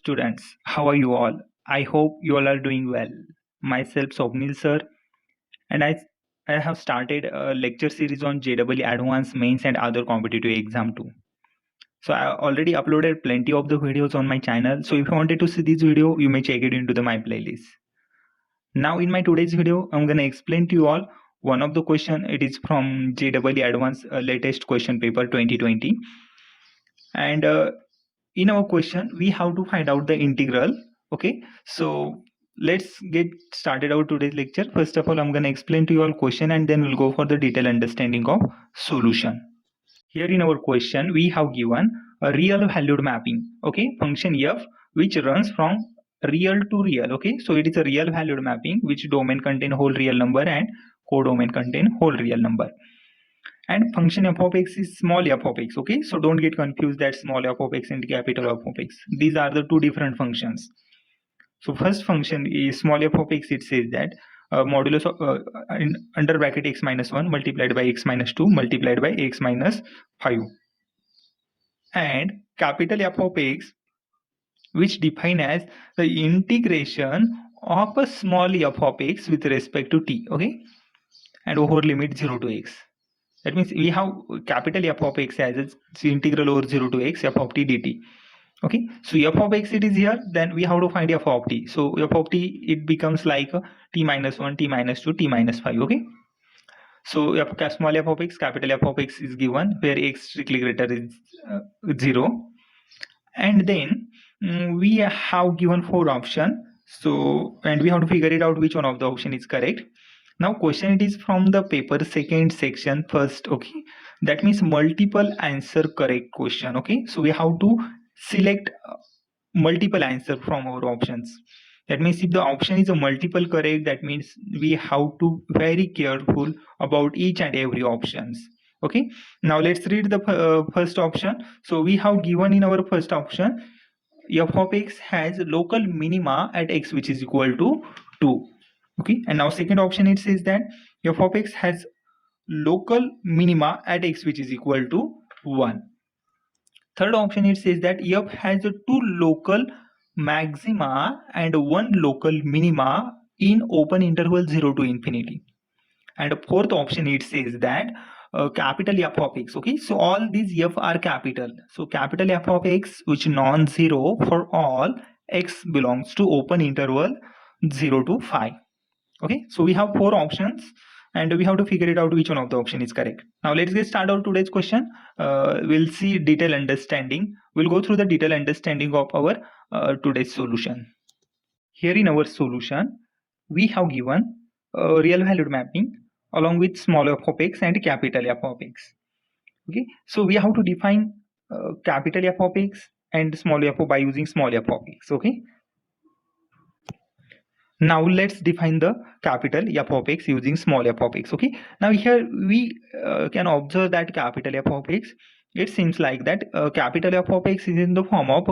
students. How are you all? I hope you all are doing well. Myself, Swapnil sir, and I have started a lecture series on JEE Advanced Mains and other competitive exam too. So I already uploaded plenty of the videos on my channel. So if you wanted to see this video, you may check it into my playlist. Now in my today's video, I'm gonna explain to you all one of the question. It is from JEE Advanced latest question paper 2020, and in our question we have to find out the integral. Okay, so let's get started our today's lecture. First of all, I'm going to explain to you all question and then we'll go for the detailed understanding of solution. Here in our question we have given a real valued mapping, okay, function f which runs from real to real. Okay, so it is a real valued mapping which domain contain whole real number and codomain contain whole real number, and function f of x is small f of x. Okay, so don't get confused that small f of x and capital F of x, these are the two different functions. So first function is small f of x. It says that modulus of under bracket x minus 1 multiplied by x minus 2 multiplied by x minus 5, and capital F of x which define as the integration of a small f of x with respect to t. Okay, and over limit 0 to x. That means we have capital F of x as its integral over 0 to x f of t dt. Okay, so f of x it is here, then we have to find f of t. So f of t, it becomes like t minus 1, t minus 2, t minus 5. Okay, so small f of x, capital F of x is given where x strictly greater is 0, and then we have given 4 option. So and we have to figure it out which one of the option is correct. Now question it is from the paper second section first. Okay, that means multiple answer correct question. Okay, so we have to select multiple answer from our options. That means if the option is a multiple correct, that means we have to very careful about each and every options. Okay, now let's read the first option. So we have given in our first option f of x has local minima at x which is equal to 2. Okay, and now second option it says that f of x has local minima at x which is equal to 1. Third option it says that f has two local maxima and one local minima in open interval 0 to infinity. And fourth option it says that capital F of x. Okay, so all these f are capital. So capital F of x which non-zero for all x belongs to open interval 0 to 5. Okay, so we have 4 options and we have to figure it out which one of the option is correct. Now let's get started on today's question. We'll see detailed understanding. We'll go through the detailed understanding of our today's solution. Here in our solution, we have given a real valued mapping along with small f of x and capital F of x. Okay, so we have to define capital F of x and small f by using small f of x. Okay, now let's define the capital F of x using small f of x. Okay, now here we can observe that capital F of x, it seems like that capital F of x is in the form of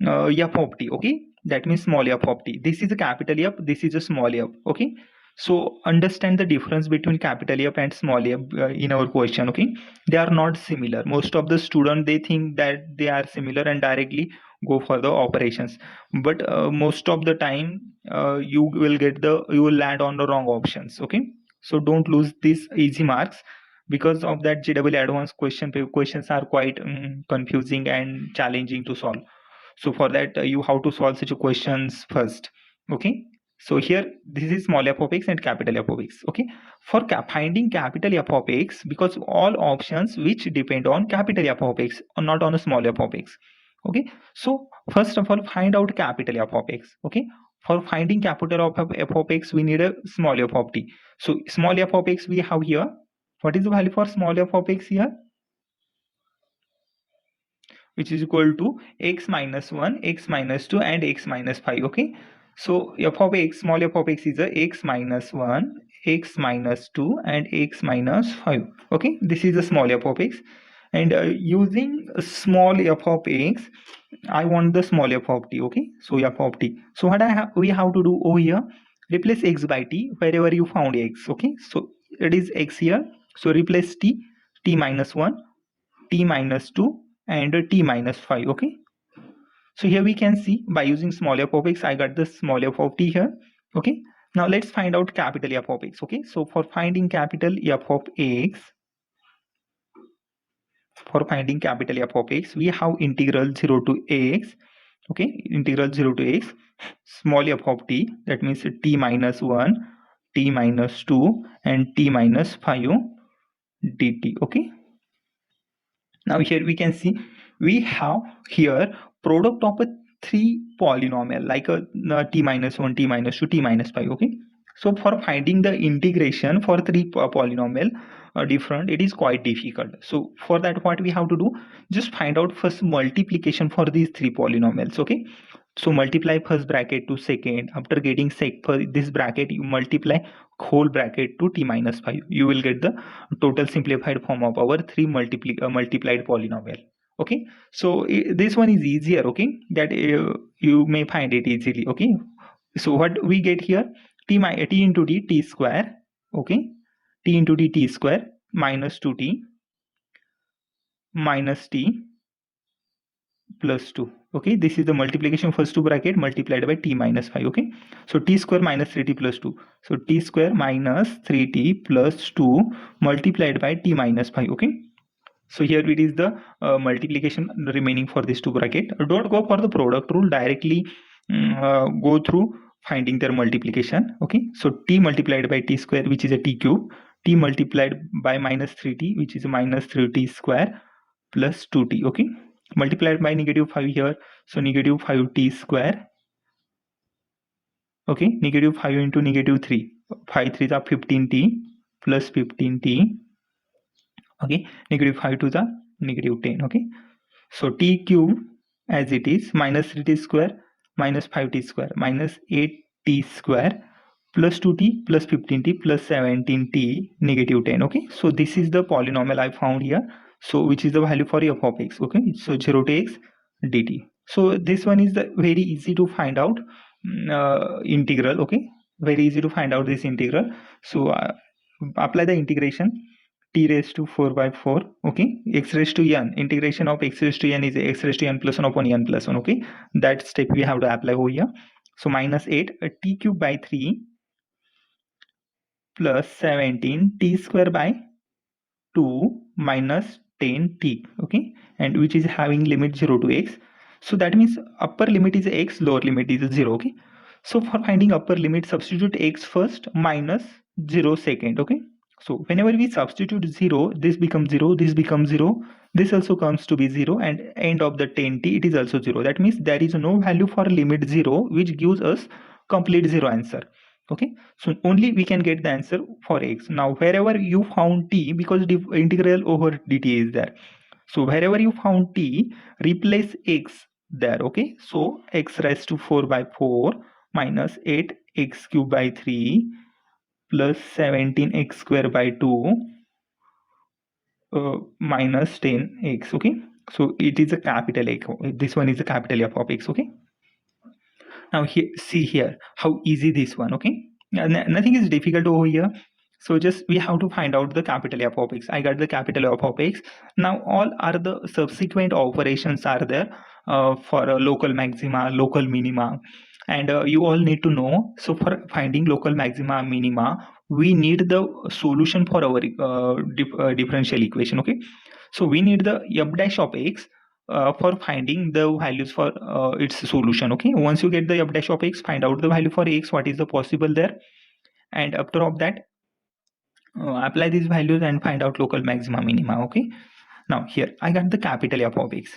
f of t. Okay, that means small f of t. This is a capital F, this is a small f. Okay, so understand the difference between capital F and small f in our question. Okay, they are not similar. Most of the students, they think that they are similar and directly go for the operations, but most of the time you will land on the wrong options. Okay, so don't lose these easy marks. Because of that, JEE advanced questions are quite confusing and challenging to solve. So for that you have to solve such questions first. Okay, so here this is small f of x and capital F of x. Okay, for finding capital F of x, because all options which depend on capital F of x or not on a small f of x. Okay, so first of all find out capital F of x. Okay, for finding capital of f of x we need a small f of t. So small f of x we have here. What is the value for small f of x here? Which is equal to x minus 1, x minus 2 and x minus 5. Okay, so f of x, small f of x is a x minus 1, x minus 2 and x minus 5. Okay, this is a small f of x, and using small f of x I want the small f of t. Okay, so f of t, so what we have to do over here, replace x by t wherever you found x. Okay, so it is x here, so replace t minus 1, t minus 2 and t minus 5. Okay, So here we can see by using small f of x, I got the small f of t here. Okay. Now let's find out capital F of x. Okay. So for finding capital F of x, we have integral 0 to x. Okay. Integral 0 to x, small f of t, that means t minus 1, t minus 2, and t minus 5 dt. Okay. Now here we can see we have here product of a three polynomial like a t minus 1, t minus 2, t minus 5. Okay. So for finding the integration for three polynomial different, it is quite difficult. So for that, what we have to do, just find out first multiplication for these three polynomials. Okay. So multiply first bracket to second. After getting for this bracket, you multiply whole bracket to t minus 5. You will get the total simplified form of our three multiplied polynomial. Okay. So this one is easier. Okay. That you may find it easily. Okay. So what we get here, t into d t square. Okay. T into d t square minus 2t minus t plus 2. Okay, this is the multiplication first two bracket multiplied by t minus 5. Okay, so t square minus 3t plus 2. So t square minus 3t plus 2 multiplied by t minus 5. Okay, so here it is the multiplication remaining for this two bracket. Don't go for the product rule, directly go through finding their multiplication. Okay, so t multiplied by t square, which is a t cube, t multiplied by minus 3t, which is minus 3t square, plus 2t. Okay, multiplied by negative 5 here, so negative 5t square. Okay, negative 5 into negative 3, 5 3 are 15t plus 15t. Okay, negative 5 to the negative 10. Okay, so t cube as it is minus 3t square minus 5t square minus 8t square plus 2t plus 15t plus 17t negative 10. Okay, so this is the polynomial I found here. So which is the value for f of x. Okay, so 0 to x dt. So this one is the very easy to find out integral. Okay, very easy to find out this integral. So apply the integration, t raised to 4 by 4. Okay, x raised to n, integration of x raised to n is x raised to n plus 1 upon n plus 1. Okay, that step we have to apply over here. So minus 8 t cube by 3 plus 17 t square by 2 minus 10t. Okay, and which is having limit 0 to x. So that means upper limit is x, lower limit is 0. Okay, so for finding upper limit, substitute x first minus 0 second. Okay, so whenever we substitute 0, this becomes 0, this becomes 0, this also comes to be 0, and end of the 10t it is also 0. That means there is no value for limit 0, which gives us complete 0 answer. Okay, so only we can get the answer for x. Now wherever you found t, because the integral over dt is there, so wherever you found t, replace x there. Okay, so x raised to 4 by 4 minus 8 x cube by 3 plus 17 x square by 2 minus 10 x. Okay, so it is a capital X. This one is a capital F of x. Okay, now here, see here how easy this one. Okay, nothing is difficult over here. So just we have to find out the capital F of x. I got the capital F of x. Now all are the subsequent operations are there for local maxima, local minima, and you all need to know. So for finding local maxima, minima, we need the solution for our differential equation. Okay, so we need the f dash of x for finding the values for its solution. Okay, once you get the f dash of x, find out the value for x, what is the possible there, and after of that apply these values and find out local maxima, minima. Okay, now here I got the capital F of x.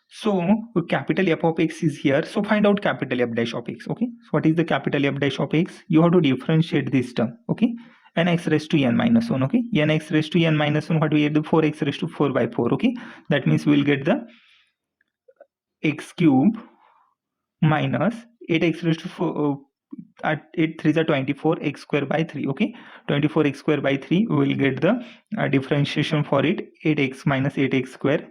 So capital F of x is here, so find out capital F dash of x. Okay, so what is the capital F dash of x? You have to differentiate this term. Okay, nx raised to n minus 1. Okay, nx raised to n minus 1, what we get? The 4x raised to 4 by 4. Okay, that means we will get the x cube minus 8x raised to 4 at 8 3 are 24 x square by 3. Okay, 24 x square by 3, we will get the differentiation for it, 8x minus 8x square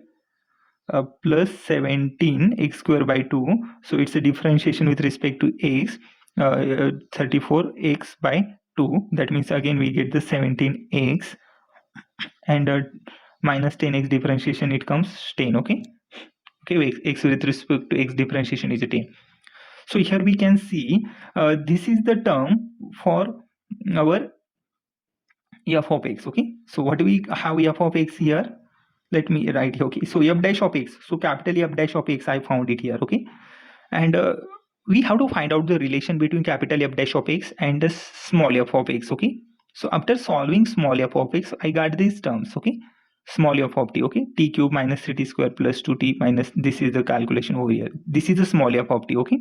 plus 17 x square by 2. So it's a differentiation with respect to x, 34 x by 2. That means again we get the 17x, and minus 10x differentiation, it comes 10. Okay, Okay, x with respect to x differentiation is 10. So here we can see this is the term for our f of x. Okay, so what do we have f of x here? Let me write here. Okay, so f dash of x, so capital F dash of x, I found it here. Okay, and we have to find out the relation between capital F dash of x and the small f of x. Okay, so after solving small f of x, I got these terms. Okay, small f of t. Okay, t cube minus 3t square plus 2t minus, this is the calculation over here. This is the small f of t. Okay,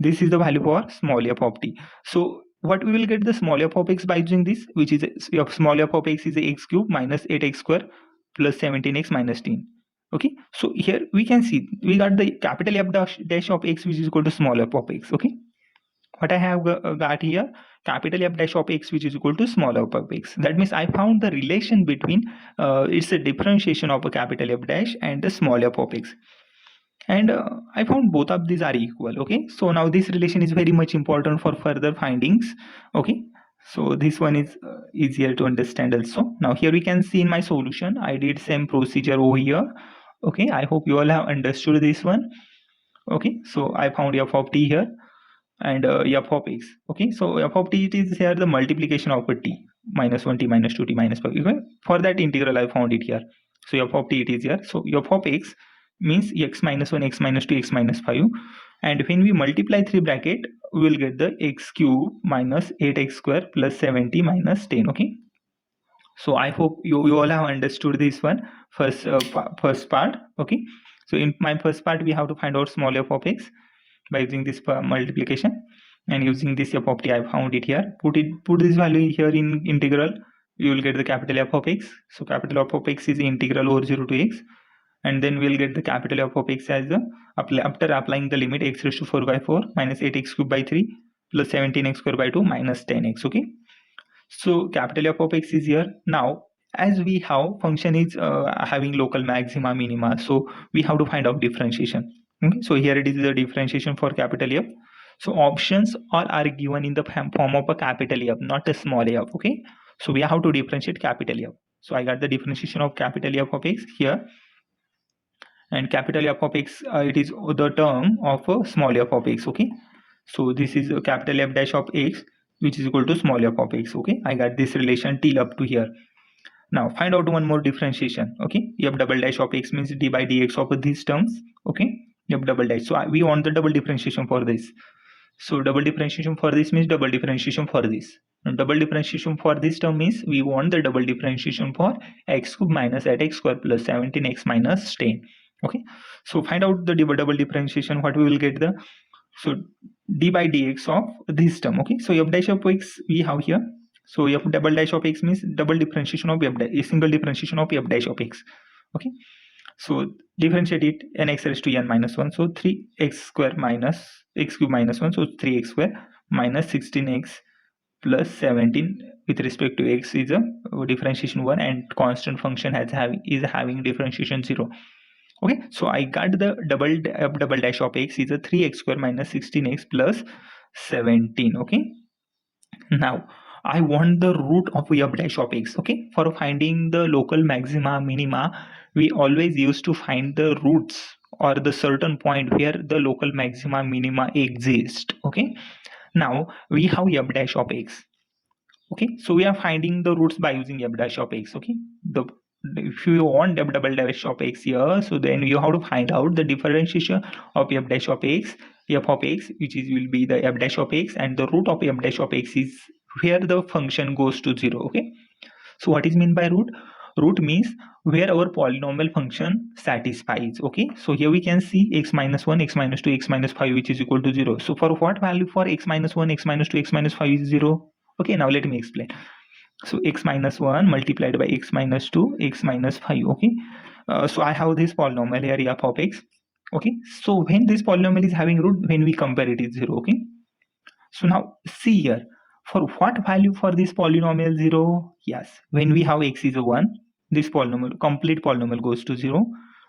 this is the value for small f of t. So what we will get the small f of x by using this, which is small f of x is x cube minus 8x square plus 17x minus 10. Okay, so here we can see we got the capital F dash of x, which is equal to small f of x. Okay, what I have got here, capital F dash of x, which is equal to small f of x. That means I found the relation between it's a differentiation of a capital F dash and the small f of x, and I found both of these are equal. Okay, so now this relation is very much important for further findings. Okay, so this one is easier to understand also. Now here we can see in my solution I did same procedure over here. Okay, I hope you all have understood this one. Okay, so I found f of t here and f of x. Okay, so f of t, it is here the multiplication of a t, minus 1t minus 2t minus 5. Okay, for that integral I found it here. So f of t, it is here. So f of x means x minus 1, x minus 2, x minus 5, and when we multiply 3 bracket, we will get the x cube minus 8x square plus 70 minus 10. Okay, so I hope you all have understood this one, first part. Okay, so in my first part we have to find out small f of x by using this multiplication, and using this f of t I found it here. Put this value here in integral, you will get the capital F of x. So capital F of x is integral over 0 to x, and then we'll get the capital F of x as after applying the limit x raised to 4 by 4 minus 8x cube by 3 plus 17x square by 2 minus 10x. Okay, so capital F of x is here. Now as we have function is having local maxima minima, so we have to find out differentiation. Okay, so here it is the differentiation for capital F. So options all are given in the form of a capital F, not a small f. Okay, so we have to differentiate capital F. So I got the differentiation of capital F of x here, and capital F of x, it is the term of a small f of x. Okay, so this is a capital F dash of x, which is equal to small f of x. Okay, I got this relation till up to here. Now find out one more differentiation. Okay, f double dash of x means d by dx of these terms. Okay, f double dash, so we want the double differentiation for this. So double differentiation for this means double differentiation for this. And double differentiation for this term means we want the double differentiation for x cube minus 8x square plus 17x minus 10. Okay, so find out the double differentiation. What we will get the, so d by dx of this term. Okay, so f dash of x we have here. So f double dash of x means double differentiation of f dash, a single differentiation of f dash of x. Okay, so differentiate it, nx raised to n minus 1. So 3x square minus x cube minus 1. So 3x square minus 16x plus 17 with respect to x is a differentiation 1, and constant function is having differentiation 0. Okay, so I got the double dash of x is a 3x square minus 16x plus 17. Okay, now I want the root of f dash of x. Okay, for finding the local maxima minima, we always used to find the roots or the certain point where the local maxima minima exist. Okay, now we have f dash of x. Okay, so we are finding the roots by using f dash of x. Okay, the if you want f double dash of x here, so then you have to find out the differentiation of f dash of x, f of x, which is will be the f dash of x, and the root of f dash of x is where the function goes to 0. Okay, so what is mean by root? Root means where our polynomial function satisfies. Okay, so here we can see x minus 1, x minus 2, x minus 5, which is equal to 0. So for what value for x minus 1, x minus 2, x minus 5 is 0? Okay, now let me explain. So x minus 1 multiplied by x minus 2, x minus 5. Okay, so I have this polynomial here f of x. Okay, so when this polynomial is having root, when we compare it is 0. Okay, so now see here, for what value for this polynomial 0? Yes, when we have x is a 1, this polynomial, complete polynomial goes to 0.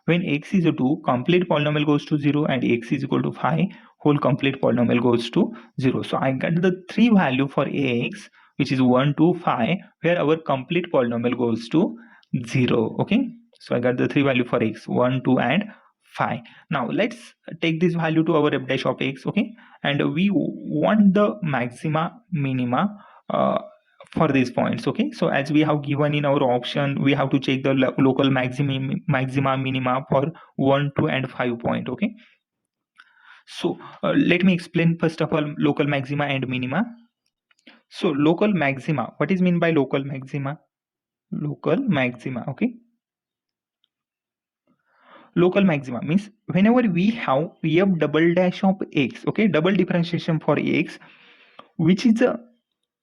When x is a 2, complete polynomial goes to 0, and x is equal to 5, whole complete polynomial goes to 0. So I got the 3 value for x, which is 1, 2, 5, where our complete polynomial goes to 0. Okay, so I got the 3 value for x, 1, 2, and phi. Now let's take this value to our f dash of x, okay, and we want the maxima minima for these points, okay. So as we have given in our option, we have to check the local maxima minima for 1, 2 and 5 point, okay. So let me explain first of all local maxima and minima. So local maxima, what is mean by local maxima? Local maxima, okay. Local maxima means whenever we have f double dash of x, okay, double differentiation for x, which is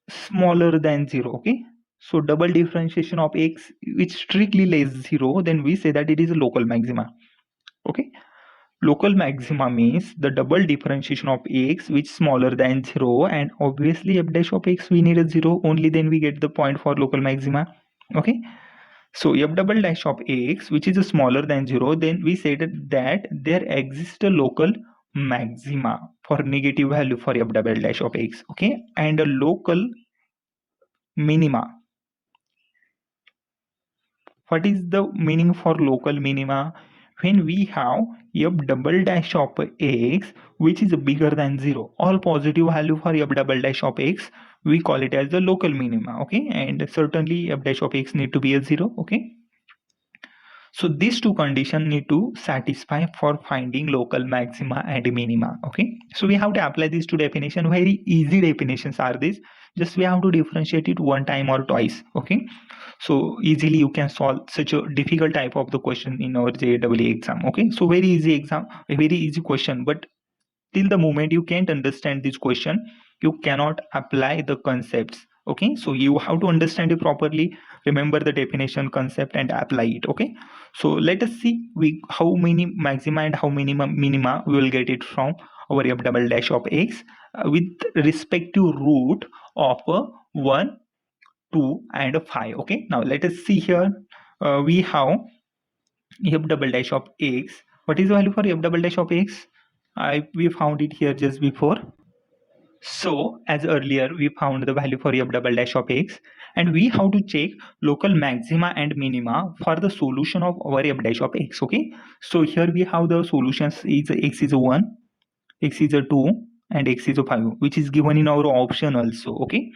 smaller than 0, okay. So double differentiation of x which strictly less 0, then we say that it is a local maxima, okay. Local maxima means the double differentiation of x which is smaller than 0, and obviously f dash of x we need a 0, only then we get the point for local maxima, okay. So f double dash of x which is smaller than 0, then we said that there exists a local maxima for negative value for f double dash of x, okay, and a local minima. What is the meaning for local minima? When we have f double dash of x which is bigger than 0, all positive value for f double dash of x, we call it as the local minima, okay, and certainly f dash of x need to be a 0, okay. So these two conditions need to satisfy for finding local maxima and minima, okay. So we have to apply these two definitions. Very easy definitions are these, just we have to differentiate it one time or twice, okay. So easily you can solve such a difficult type of the question in our JEE exam, okay. So very easy exam, a very easy question, but till the moment you can't understand this question, you cannot apply the concepts, okay. So you have to understand it properly, remember the definition, concept, and apply it, okay. So let us see how many maxima and how minima we will get it from our f double dash of x with respective root of 1, 2 and 5, okay. Now let us see here, we have f double dash of x. What is the value for f double dash of x? We found it here just before. So as earlier we found the value for f double dash of x, and we have to check local maxima and minima for the solution of our f dash of x, okay. So here we have the solutions is x is a 1, x is a 2 and x is a 5, which is given in our option also, okay.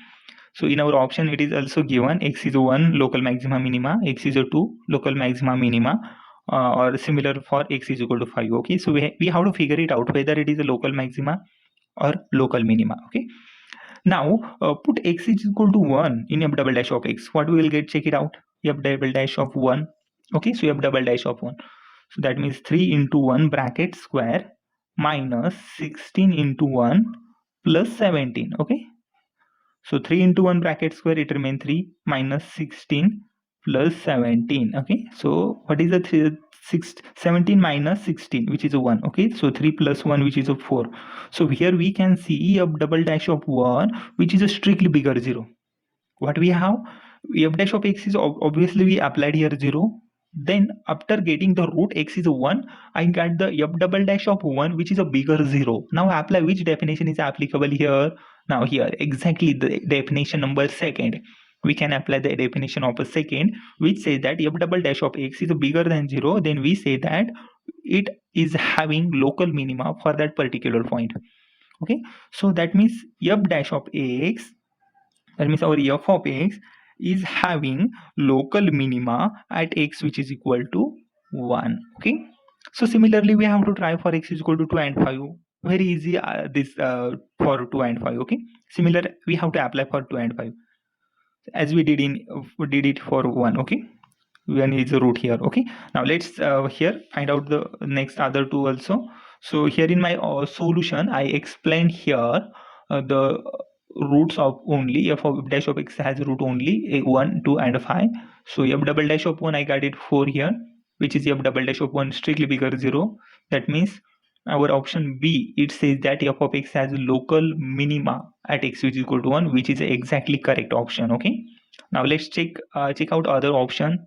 So in our option it is also given x is a 1 local maxima minima, x is a 2 local maxima minima, or similar for x is equal to 5, okay. So we have to figure it out whether it is a local maxima or local minima, okay. Now put x is equal to 1 in f double dash of x. What we will get? Check it out. F double dash of 1, okay. So f double dash of 1, so that means 3 into 1 bracket square minus 16 into 1 plus 17, okay. So 3 into 1 bracket square, it remains 3 minus 16 plus 17, okay. So what is the 17 minus 16, which is a 1, okay. So 3 plus 1, which is a 4. So here we can see a double dash of 1 which is a strictly bigger 0. What we have, f dash of x is obviously we applied here 0. Then after getting the root x is a 1, I got the f double dash of 1 which is a bigger 0. Now apply which definition is applicable here? Now here exactly the definition number second, we can apply the definition of a second, which says that f double dash of x is bigger than 0, then we say that it is having local minima for that particular point, okay. So that means f dash of x, that means our f of x is having local minima at x which is equal to 1, okay. So similarly we have to try for x is equal to 2 and 5. Very easy, this for 2 and 5, okay. Similar we have to apply for 2 and 5 as we did it for 1, okay. 1 is a root here, okay. Now let's here find out the next other two also. So here in my solution I explained here the roots of only f of dash of x has root only 1, 2 and 5. So f double dash of 1 I got it 4 here, which is f double dash of 1 strictly bigger 0. That means our option B, it says that f of x has local minima at x which is equal to 1, which is exactly correct option, okay. Now let's check out other option.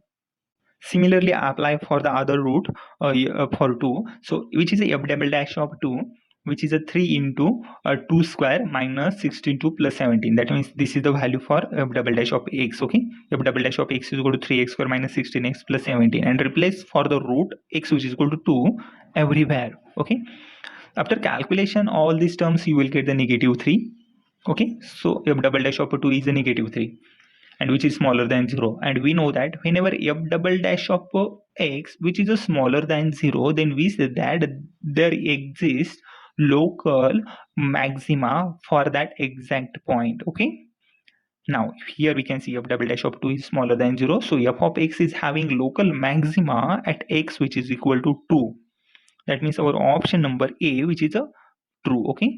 Similarly apply for the other root for 2, so which is a f double dash of 2, which is a 3 into 2 square minus 62 plus 17. That means this is the value for f double dash of x. Okay, f double dash of x is equal to 3x square minus 16x plus 17, and replace for the root x which is equal to 2 everywhere. Okay, after calculation all these terms you will get the negative 3. Okay, so f double dash of 2 is a negative 3, and which is smaller than 0, and we know that whenever f double dash of x which is a smaller than 0, then we say that there exists local maxima for that exact point. Okay, now here we can see f double dash of 2 is smaller than 0, so f of x is having local maxima at x which is equal to 2. That means our option number A, which is a true. Okay,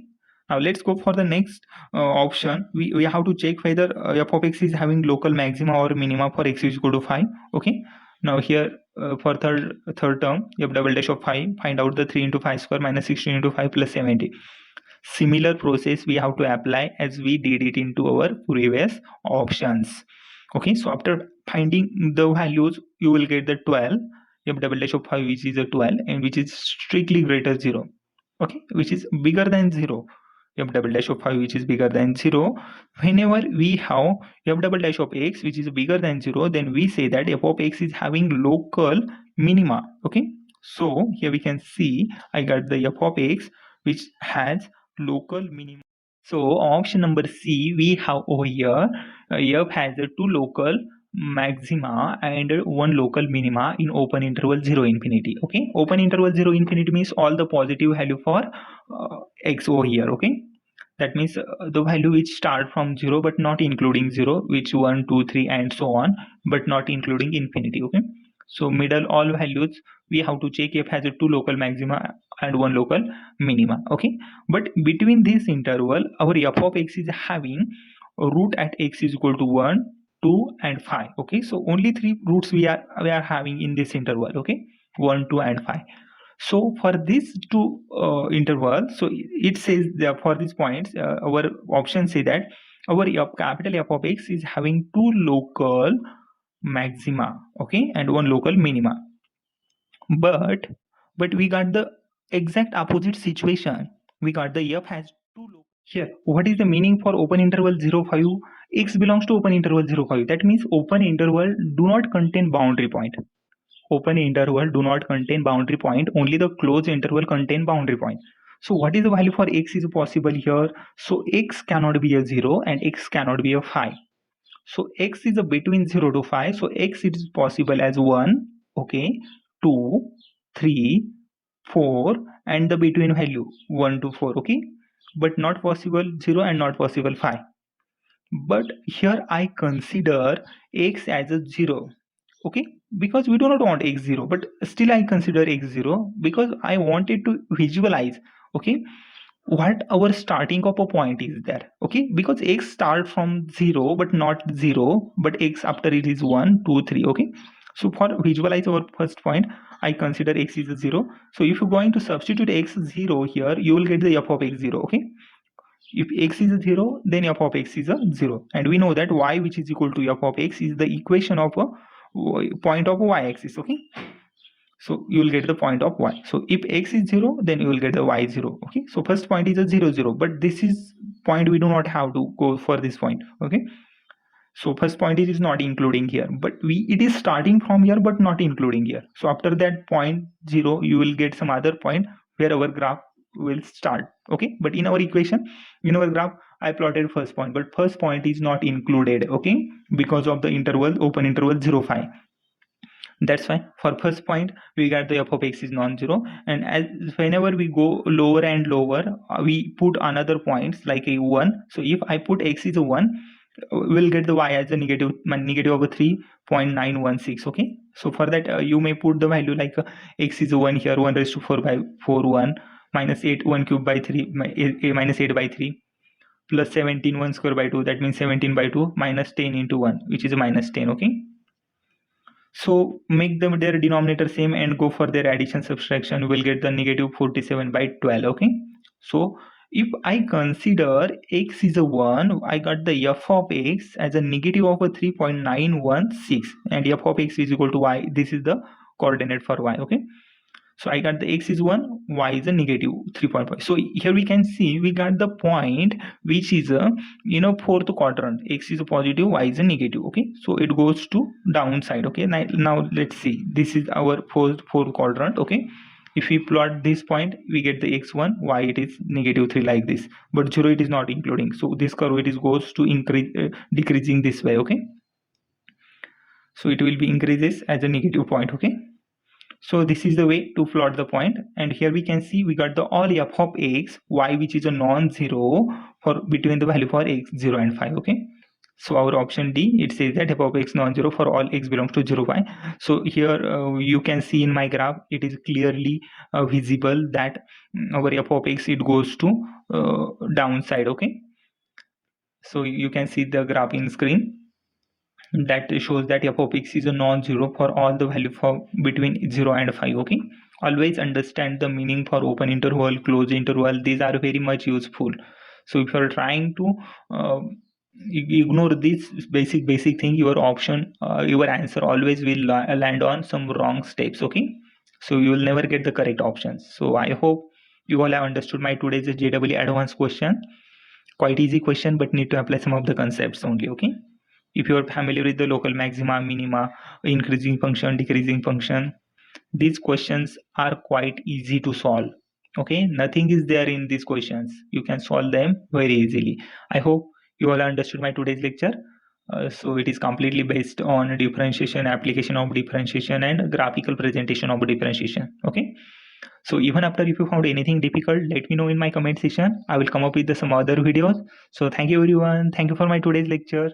now let's go for the next option. We have to check whether f of x is having local maxima or minima for x is equal to 5. Okay, now here for third term f double dash of 5, find out the 3 into 5 square minus 16 into 5 plus 70. Similar process we have to apply as we did it into our previous options. Okay, so after finding the values you will get the 12 f double dash of 5 which is a 12 and which is strictly greater 0. Okay, which is bigger than 0. F double dash of 5 which is bigger than 0. Whenever we have f double dash of x which is bigger than 0, then we say that f of x is having local minima. Okay, so here we can see I got the f of x which has local minima. So option number C we have over here, f has a 2 local maxima and 1 local minima in open interval 0 infinity. Okay, open interval 0 infinity means all the positive value for x over here. Okay, that means the value which start from 0 but not including 0, which 1 2 3 and so on, but not including infinity. Okay, so middle all values we have to check if has a 2 local maxima and 1 local minima. Okay, but between this interval our f of x is having a root at x is equal to 1 2 and 5. Okay, so only 3 roots we are having in this interval. Okay, 1 2 and 5. So for these two intervals, so it says that for these points our options say that our capital F of x is having 2 local maxima, okay, and 1 local minima. But we got the exact opposite situation. We got the f has 2 local. Here what is the meaning for open interval 0 5? X belongs to open interval 0 5. That means open interval do not contain boundary point. Open interval do not contain boundary point, only the closed interval contain boundary point. So what is the value for x is possible here? So x cannot be a 0 and x cannot be a 5. So x is a between 0 to 5. So x it is possible as 1, okay, 2, 3, 4, and the between value 1 to 4. Okay, but not possible 0 and not possible 5. But here I consider x as a 0. Okay, because we do not want x0, but still I consider x0 because I wanted to visualize, okay, what our starting of a point is there. Okay, because x start from 0 but not 0, but x after it is 1 2 3. Okay, so for visualize our first point I consider x is a 0. So if you're going to substitute x0 here, you will get the f of x0. Okay, if x is a 0, then f of x is a 0, and we know that y which is equal to f of x is the equation of a point of y-axis. Okay, so you will get the point of y. So if x is 0, then you will get the y 0. Okay, so first point is a 0 0, but this is point we do not have to go for this point. Okay, so first point is not including here, but it is starting from here but not including here. So after that point 0 you will get some other point where our graph will start. Okay, but in our equation, in our graph I plotted first point, but first point is not included. Okay, because of the interval open interval 0 5. That's why for first point we got the f of x is non-zero, and as whenever we go lower and lower we put another points like a 1. So if I put x is a 1, we'll get the y as a negative over 3.916. okay, so for that you may put the value like x is a 1 here, 1 raised to 4 by 4 1 minus 8 1 cube by 3 minus 8 by 3 plus 17 1 square by 2, that means 17 by 2 minus 10 into 1 which is a minus 10. Okay, so make them their denominator same and go for their addition subtraction. We'll get the negative 47 by 12. Okay, so if I consider x is a 1, I got the f of x as a negative of a 3.916, and f of x is equal to y. This is the coordinate for y. Okay, So I got the x is 1, y is a negative 3.5. So here we can see we got the point which is a fourth quadrant. X is a positive, y is a negative. Okay, so it goes to downside. Okay, now let's see. This is our fourth quadrant. Okay, if we plot this point, we get the x1, y it is negative 3 like this, but 0 it is not including. So this curve it is goes to increase decreasing this way. Okay, so it will be increases as a negative point. Okay, so this is the way to plot the point, and here we can see we got the all f of x, y which is a non-zero for between the value for x 0 and 5. Okay, so our option D, it says that f of x non-zero for all x belongs to 0, 5. So here you can see in my graph it is clearly visible that our f of x it goes to downside. Okay, so you can see the graph in screen that shows that f of x is a non-zero for all the value for between 0 and 5. Okay, always understand the meaning for open interval, closed interval. These are very much useful. So if you are trying to ignore this basic thing, your option your answer always will land on some wrong steps. Okay, so you will never get the correct options. So I hope you all have understood my today's JEE advanced question. Quite easy question, but need to apply some of the concepts only. Okay, if you are familiar with the local maxima, minima, increasing function, decreasing function, these questions are quite easy to solve. Okay, nothing is there in these questions. You can solve them very easily. I hope you all understood my today's lecture. So it is completely based on differentiation, application of differentiation, and graphical presentation of differentiation. Okay, so even after if you found anything difficult, let me know in my comment section. I will come up with some other videos. So thank you everyone. Thank you for my today's lecture.